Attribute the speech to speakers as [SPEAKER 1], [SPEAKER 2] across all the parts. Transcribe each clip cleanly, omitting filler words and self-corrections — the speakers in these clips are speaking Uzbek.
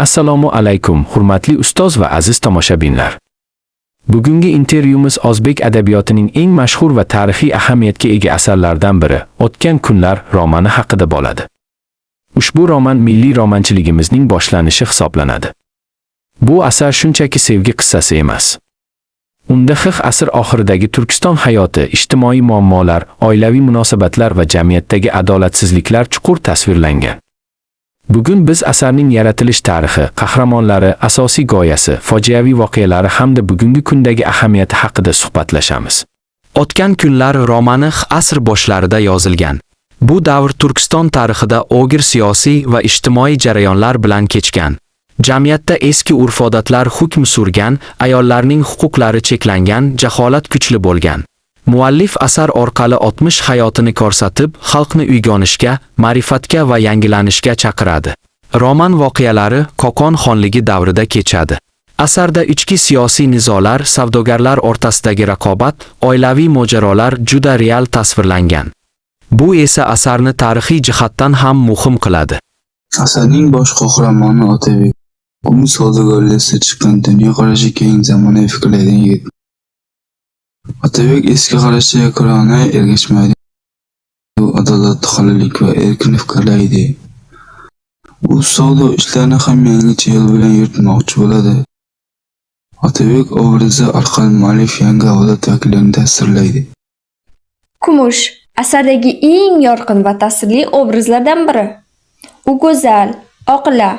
[SPEAKER 1] Assalomu alaykum, hurmatli ustoz va aziz tomoshabinlar. Bugungi intervyumiz o'zbek adabiyotining eng mashhur va tarixiy ahamiyatga ega asarlaridan biri, O'tgan kunlar romani haqida bo'ladi. Ushbu roman milliy romanchiligimizning boshlanishi hisoblanadi. Bu asar shunchaki sevgi qissasi emas. Unda asr oxiridagi Turkiston hayoti, ijtimoiy muammolar, oilaviy munosabatlar va jamiyatdagi adolatsizliklar chuqur tasvirlangan. Bugun biz asarning yaratilish tarixi, qahramonlari, asosiy g'oyasi, fojiaviy voqealari hamda bugungi kundagi ahamiyati haqida suhbatlashamiz.
[SPEAKER 2] O'tgan kunlar romani asr boshlarida yozilgan. Bu davr Turkiston tarixida og'ir siyosiy va ijtimoiy jarayonlar bilan kechgan. Jamiyatda eski urf-odatlar hukm surgan, ayollarning huquqlari cheklangan, jaholat kuchli bo'lgan. Muallif asar orqali o'tmish hayotini ko'rsatib, xalqni uyg'onishga, ma'rifatga va yangilanishga chaqiradi. Roman voqealari Qo'qon xonligi davrida kechadi. Asarda ichki siyosiy nizolar, savdogarlar o'rtasidagi raqobat, oilaviy mojarolar juda real tasvirlangan. Bu esa asarni tarixiy jihatdan ham muhim qiladi.
[SPEAKER 3] Asarning bosh qahramoni Otabek. U savdogarlikda chiqqan, dunyoqarashi keng, zamonaviy fikrlaydigan yigit. Otabek eski qarashga ko'rona ergashmaydi. U adolat, halollik va erkin fikrlaydi. U savdo ishlarini ham yangicha yo'l bilan yuritmoqchi bo'ladi. Otabek obrazi orqali muallif yangi avlod vakillarini tasvirlaydi.
[SPEAKER 4] Kumush asardagi eng yorqin va ta'sirli obrazlardan biri. U go'zal, oqila,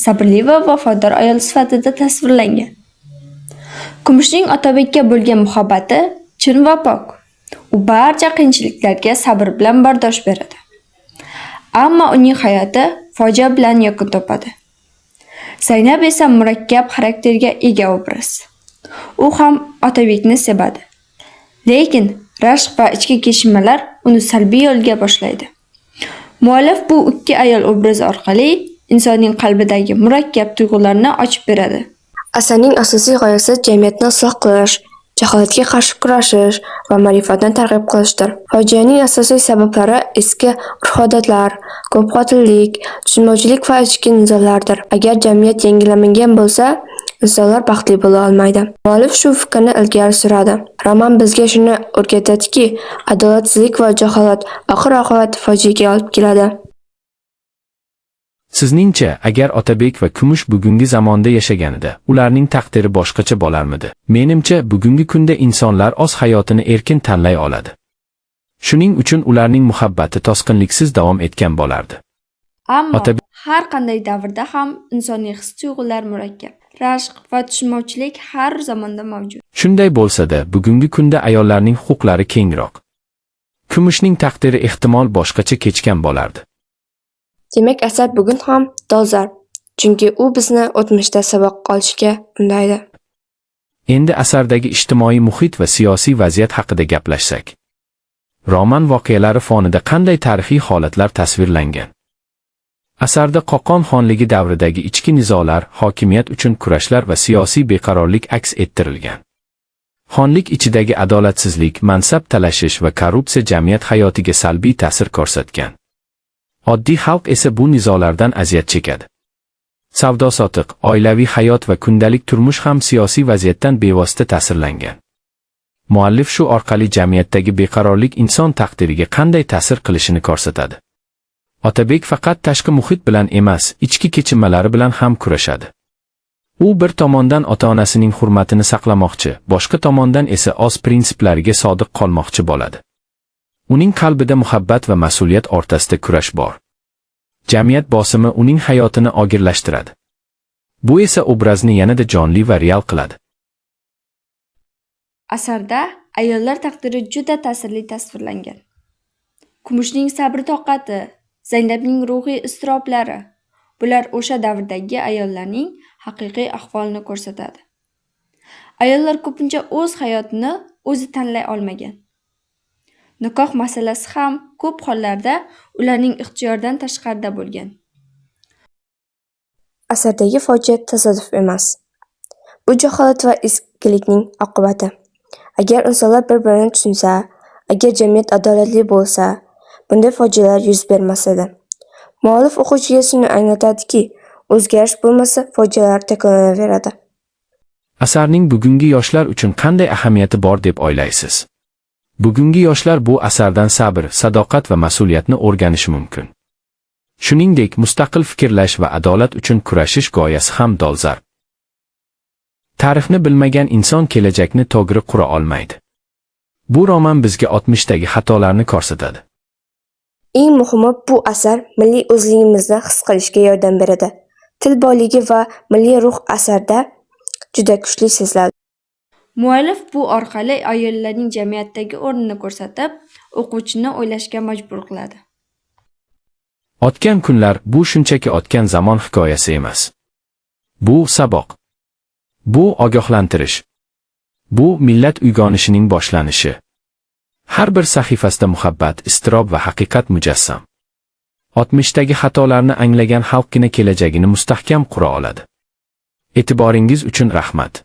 [SPEAKER 4] sabrli va vafodor ayol sifatida tasvirlangan. Kumushning Otabekka bo'lgan muhabbati chin va pok. U barcha qiyinchiliklarga sabr bilan bardosh beradi. Ammo uning hayoti fojia bilan yakun topadi. Zaynab esa murakkab xarakterga ega obraz. U ham Otabekni sevadi. Lekin rashq va ichki kechinmalar uni salbiy yo'lga boshlaydi. Muallif bu ikki ayol obrazi orqali insonning qalbidagi murakkab tuyg'ularni ochib beradi.
[SPEAKER 5] Asarning asosiy g'oyasi jamiyatni isloh qilish, jaholatga qarshi kurashish va ma'rifatni targ'ib qilishdir. Fojianing asosiy sabablari eski urf-odatlar, ko'pqotillik, tushunmovchilik va ichki nizolardir. Agar jamiyat yangilanmagan bo'lsa, insonlar baxtli bo'la olmaydi. Muallif shu fikrni ilgari suradi. Roman bizga shuni o'rgatadiki, adolatsizlik va jaholat oxir-oqibat fojiaga olib keladi.
[SPEAKER 1] Sizningcha, agar Otabek va Kumush bugungi zamonda yashaganida, ularning taqdiri boshqacha bo'larmidi? Menimcha, bugungi kunda insonlar o'z hayotini erkin tanlay oladi. Shuning uchun ularning muhabbati to'sqinliksiz davom etgan bo'lardi.
[SPEAKER 4] Ammo har qanday davrda ham insoniy his-tuyg'ular murakkab. Rashq va tushunmovchilik har zamonda mavjud.
[SPEAKER 1] Shunday bo'lsa-da, bugungi kunda ayollarning huquqlari kengroq. Kumushning taqdiri ehtimol boshqacha kechgan bo'lardi.
[SPEAKER 5] Demak, asar bugun ham dolzarb, chunki u bizni o'tmishda saboq olishga undaydi.
[SPEAKER 1] Endi asardagi ijtimoiy muhit va siyosiy vaziyat haqida gaplashsak. Roman voqealari fonida qanday tarixiy holatlar tasvirlangan? Asarda Qo'qon xonligi davridagi ichki nizolar, hokimiyat uchun kurashlar va siyosiy beqarorlik aks ettirilgan. Xonlik ichidagi adolatsizlik, mansab talashish va korrupsiya jamiyat hayotiga salbiy ta'sir ko'rsatgan. Oddiy xalq esa bu nizolardan aziyat chekadi. Savdo-sotiq, oilaviy hayot va kundalik turmush ham siyosiy vaziyatdan bevosita ta'sirlangan. Muallif shu orqali jamiyatdagi beqarorlik inson taqdiriga qanday ta'sir qilishini ko'rsatadi. Otabek faqat tashqi muhit bilan emas, ichki kechinmalari bilan ham kurashadi. U bir tomondan ota-onasining hurmatini saqlamoqchi, boshqa tomondan esa o'z prinsiplariga sodiq qolmoqchi bo'ladi. Uning qalbida muhabbat va mas'uliyat o'rtasida kurash bor. Jamiyat bosimi uning hayotini og'irlashtiradi. Bu esa obrazni yanada jonli va real qiladi.
[SPEAKER 4] Asarda ayollar taqdiri juda ta'sirli tasvirlangan. Kumushning sabr-toqati, Zaynabning ruhiy iztiroblari, bular o'sha davrdagi ayollarning haqiqiy ahvolini ko'rsatadi. Ayollar ko'pincha o'z hayotini o'zi tanlay olmagan. Nikoh masalasi ham ko'p hollarda ularning ixtiyoridan tashqarida bo'lgan.
[SPEAKER 5] Asardagi fojia tasodif emas. Bu jaholat va eskilikning oqibati. Agar insonlar bir-birini tushunsa, agar jamiyat adolatli bo'lsa, bunday fojialar yuz bermas edi. Muallif o'quvchiga shuni anglatadiki, o'zgarish bo'lmasa, fojialar takrorlanaveradi.
[SPEAKER 1] Asarning bugungi yoshlar uchun qanday ahamiyati bor deb o'ylaysiz? Bugungi yoshlar bu asardan sabr, sadoqat va mas'uliyatni o'rganishi mumkin. Shuningdek, mustaqil fikrlash va adolat uchun kurashish g'oyasi ham dolzarb. Tarixni bilmagan inson kelajakni to'g'ri qura olmaydi. Bu roman bizga o'tmishdagi xatolarni ko'rsatadi.
[SPEAKER 5] Eng muhimi, bu asar milliy o'zligimizni his qilishga yordam beradi. Til boyligi va milliy ruh asarda juda kuchli seziladi.
[SPEAKER 4] Muallif bu orqali ayollarning jamiyatdagi o'rnini ko'rsatib, o'quvchini o'ylashga majbur qiladi.
[SPEAKER 1] O'tgan kunlar bu shunchaki o'tgan zamon hikoyasi emas. Bu saboq. Bu ogohlantirish. Bu millat uyg'onishining boshlanishi. Har bir sahifasida muhabbat, iztirob va haqiqat mujassam. O'tmishdagi xatolarni anglagan xalqgina kelajagini mustahkam qura oladi. E'tiboringiz uchun rahmat.